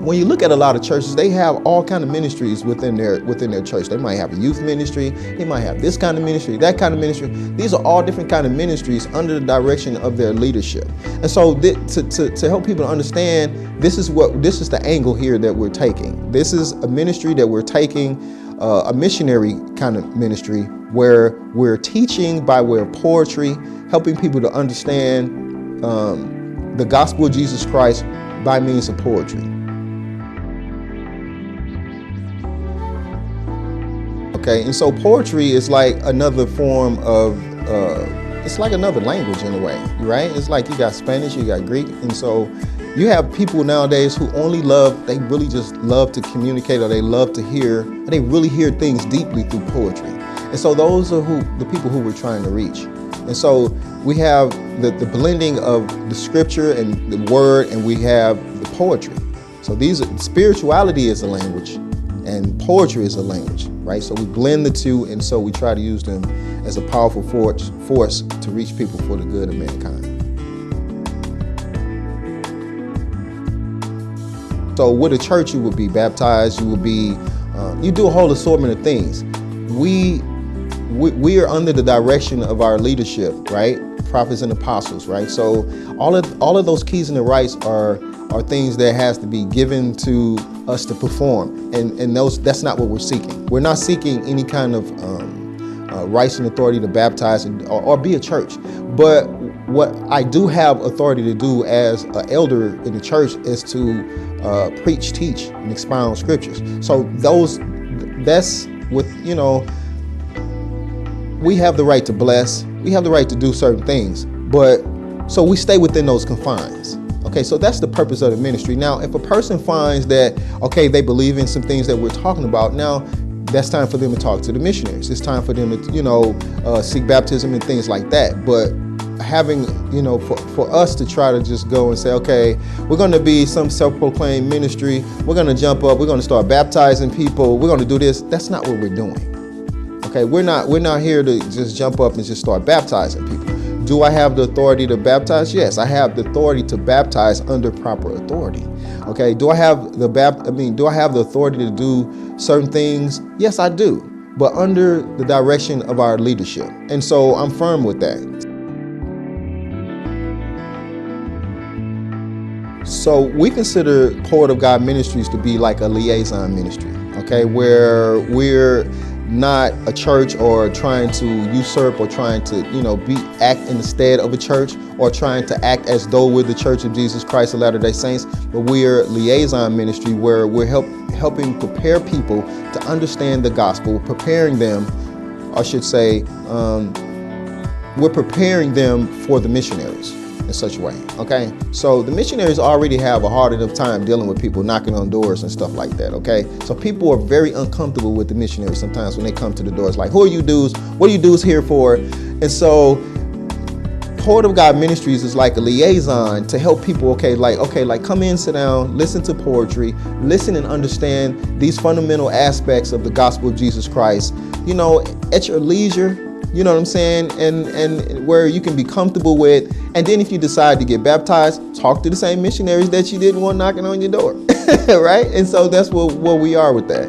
when you look at a lot of churches, they have all kind of ministries within their church. They might have a youth ministry. They might have this kind of ministry, that kind of ministry. These are all different kind of ministries under the direction of their leadership. And so to help people understand, this is the angle here that we're taking. This is a ministry that we're taking, a missionary kind of ministry where we're teaching by way of poetry, helping people to understand the gospel of Jesus Christ by means of poetry. Okay, and so poetry is like another form of, it's like another language in a way, right? It's like you got Spanish, you got Greek, and so you have people nowadays who they really just love to communicate, or they love to hear, and they really hear things deeply through poetry. And so those are the people who we're trying to reach. And so we have the blending of the scripture and the word, and we have the poetry. So spirituality is a language, and poetry is a language, right? So we blend the two, and so we try to use them as a powerful force to reach people for the good of mankind. So with a church, you will be baptized, you will be, you do a whole assortment of things. We are under the direction of our leadership, right? Prophets and apostles, right? So all of those keys and the rights are things that has to be given to us to perform, and that's not what we're seeking. We're not seeking any kind of rights and authority to baptize or be a church. But what I do have authority to do as an elder in the church is to preach, teach, and expound scriptures. So that's with, we have the right to bless, we have the right to do certain things, but so we stay within those confines. Okay, so that's the purpose of the ministry. Now, if a person finds that, okay, they believe in some things that we're talking about, now that's time for them to talk to the missionaries. It's time for them to, seek baptism and things like that. But having, for us to try to just go and say, okay, we're going to be some self-proclaimed ministry, we're going to jump up, we're going to start baptizing people, we're going to do this, that's not what we're doing. Okay, we're not here to just jump up and just start baptizing people. Do I have the authority to baptize? Yes, I have the authority to baptize under proper authority. Okay, do I have the authority to do certain things? Yes, I do, but under the direction of our leadership. And so I'm firm with that. So we consider Poet of God Ministries to be like a liaison ministry, okay, where we're not a church or trying to usurp or trying to, act in the stead of a church or trying to act as though we're the Church of Jesus Christ of Latter-day Saints, but we're liaison ministry where we're helping prepare people to understand the gospel, preparing them, I should say, we're preparing them for the missionaries in such a way, okay? So the missionaries already have a hard enough time dealing with people knocking on doors and stuff like that, okay? So people are very uncomfortable with the missionaries sometimes when they come to the doors, like, who are you dudes? What are you dudes here for? And so Poet of God Ministries is like a liaison to help people, like come in, sit down, listen to poetry, listen and understand these fundamental aspects of the gospel of Jesus Christ, at your leisure. You know what I'm saying? And where you can be comfortable with. And then if you decide to get baptized, talk to the same missionaries that you didn't want knocking on your door, right? And so that's what we are with that.